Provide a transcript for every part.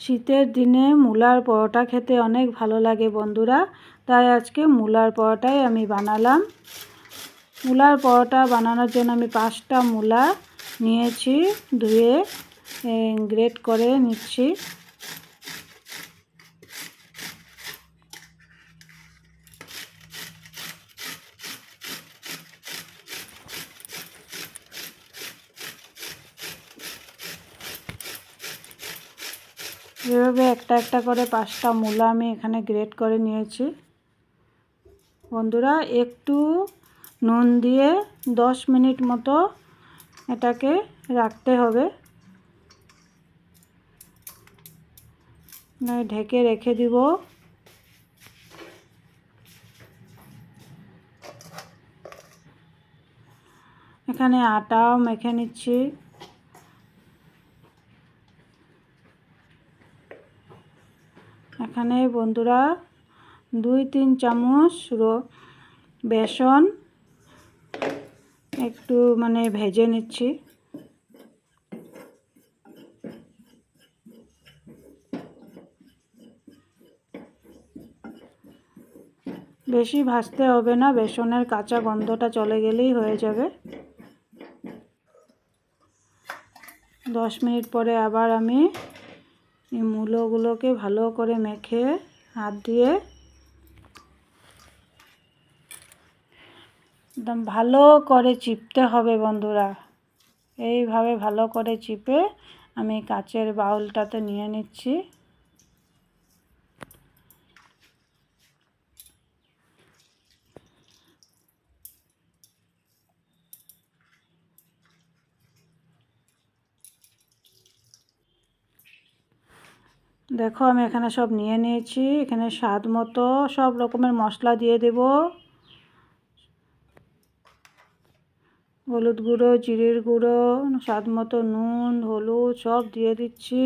শীতের দিনে মূলার পরোটা খেতে অনেক ভালো লাগে বন্ধুরা, তাই আজকে মূলার পরোটাই আমি বানালাম। মূলার পরোটা বানানোর জন্য আমি 5টা মূলা নিয়েছি, ধুয়ে গ্রেট করে নিচ্ছি। এভাবে একটা একটা করে 5টা মূলা আমি এখানে গ্রেট করে নিয়েছি। বন্ধুরা, একটু নুন দিয়ে 10 মিনিট মতো এটাকে রাখতে হবে, ঢেকে রেখে দিব। এখানে আটাও মেখে নিচ্ছি। এখানে বন্ধুরা 2-3 চামচ বেসন একটু ভেজে নিচ্ছি। বেশি ভাজতে হবে না, বেসনের কাঁচা গন্ধটা চলে গেলেই হয়ে যাবে। 10 মিনিট পরে আবার আমি এই মূলগুলোকে ভালো করে মেখে হাত দিয়ে একদম ভালো করে চিপতে হবে বন্ধুরা। এইভাবে ভালো করে চিপে আমি কাচের বাউলটাতে নিয়ে নিচ্ছি। দেখো, আমি এখানে সব নিয়ে নিয়েছি। এখানে স্বাদ মতো সব রকমের মশলা দিয়ে দেব। হলুদ গুঁড়ো, জিরের গুঁড়ো, স্বাদ মতো নুন, হলুদ সব দিয়ে দিচ্ছি।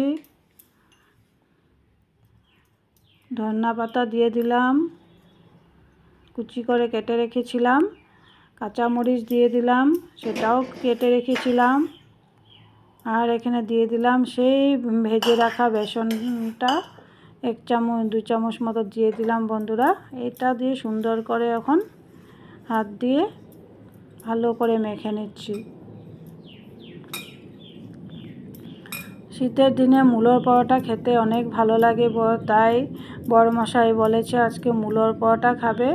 ধনিয়া পাতা দিয়ে দিলাম, কুচি করে কেটে রেখেছিলাম। কাঁচামরিচ দিয়ে দিলাম, সেটাও কেটে রেখেছিলাম। আর এখানে দিয়ে দিলাম সেই ভেজে রাখা বেসনটা, 1 চামচ 2 চামচ মতো দিয়ে দিলাম বন্ধুরা। এটা দিয়ে সুন্দর করে এখন হাত দিয়ে ভালো করে মেখে নিচ্ছি। শীতের দিনে মূলোর পরোটা খেতে অনেক ভালো লাগে, তাই বড়মশাই বলেছে আজকে মূলোর পরোটা খাবে,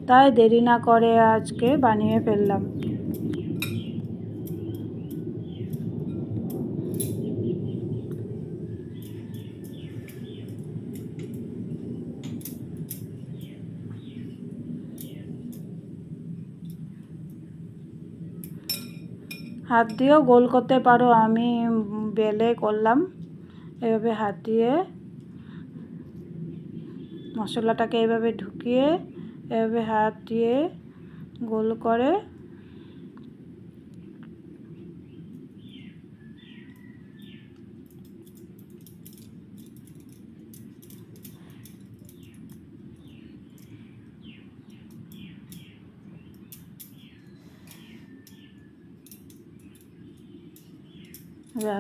তাই দেরি না করে আজকে বানিয়ে ফেললাম। হাত দিয়েও গোল করতে পারো, আমি বেলে করলাম। এভাবে হাত দিয়ে মশলাটাকে এভাবে ঢুকিয়ে এভাবে হাত দিয়ে গোল করে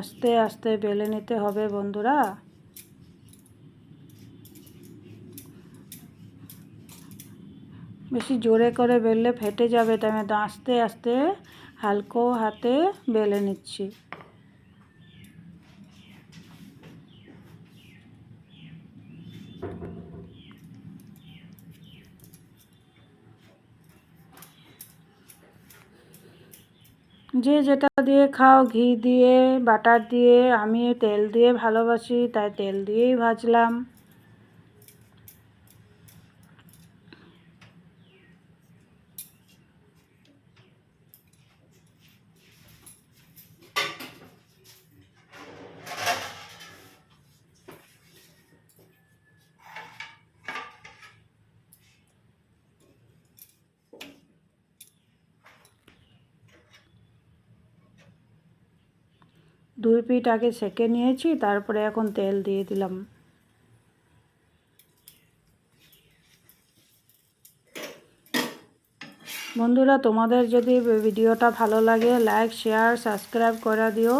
আস্তে আস্তে বেলে নিতে হবে বন্ধুরা। বেশি জোরে করে বেললে ফেটে যাবে, তাই আমি আস্তে আস্তে হালকা হাতে বেলে নিচ্ছি। যে যেটা দিয়ে খাও, ঘি দিয়ে, বাটার দিয়ে, আমি তেল দিয়ে ভালোবাসি, তাই তেল দিয়েই ভাজলাম। দুই পিঠ আগে সেঁকে নিয়েছি, তারপরে এখন তেল দিয়ে দিলাম। বন্ধুরা, তোমাদের যদি ভিডিওটা ভালো লাগে লাইক, শেয়ার, সাবস্ক্রাইব করে দিও।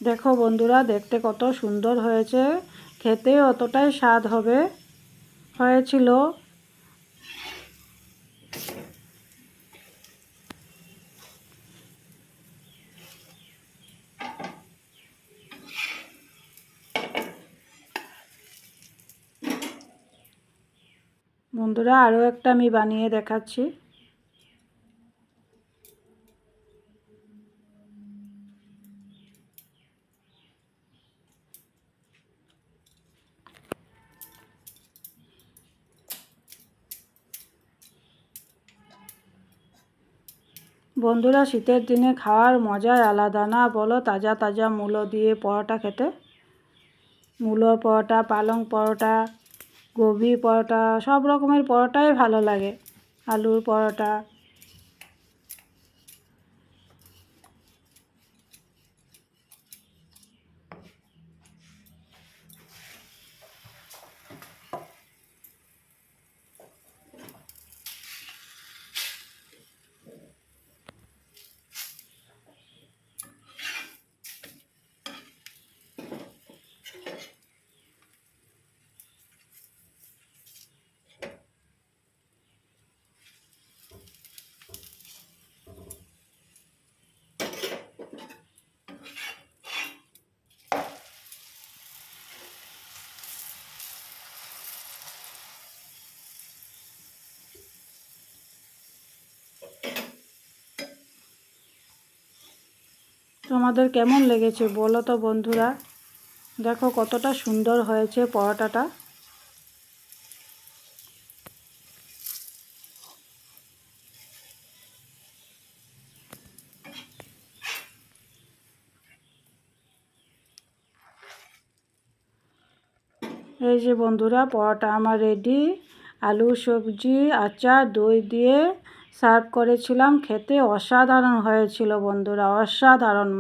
দেখো বন্ধুরা, দেখতে কত সুন্দর হয়েছে, খেতে অতটাই স্বাদ হয়েছিল। বন্ধুরা, আরও একটা আমি বানিয়ে দেখাচ্ছি। বন্ধুরা, শীতের দিনে খাওয়ার মজাই আলাদা, না বলো? তাজা তাজা মূলো দিয়ে পরোটা খেতে, মূলোর পরোটা, পালং পরোটা, গোবি পরোটা, সব রকমের পরোটাই ভালো লাগে, আলুর পরোটা। তোমাদের কেমন লেগেছে বলো তো বন্ধুরা? দেখো কতটা সুন্দর হয়েছে পরোটাটা। এই যে বন্ধুরা, পরোটা আমার রেডি। আলু, সবজি, আচার, দই দিয়ে সার্ভ করেছিলাম। খেতে অসাধারণ হয়েছিল বন্ধুরা, অসাধারণ।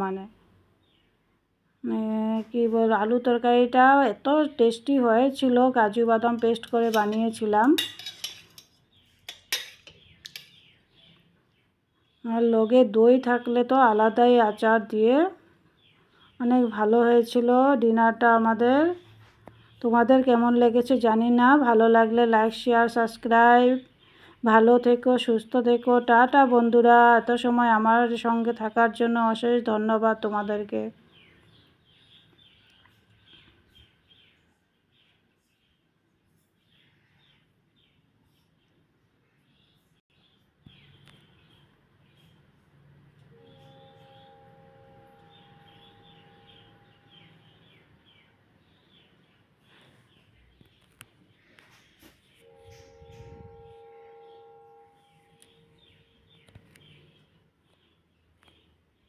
কি বল, আলু তরকারিটা এত টেস্টি হয়েছিল, কাজু বাদাম পেস্ট করে বানিয়েছিলাম। আর লগে দই থাকলে তো আলাদাই, আচার দিয়ে অনেক ভালো হয়েছিল ডিনারটা আমাদের। তোমাদের কেমন লেগেছে জানি না। ভালো লাগলে লাইক, শেয়ার, সাবস্ক্রাইব। ভালো থেকো, সুস্থ থেকো। টাটা বন্ধুরা, এত সময় আমার সঙ্গে থাকার জন্য অশেষ ধন্যবাদ তোমাদেরকে।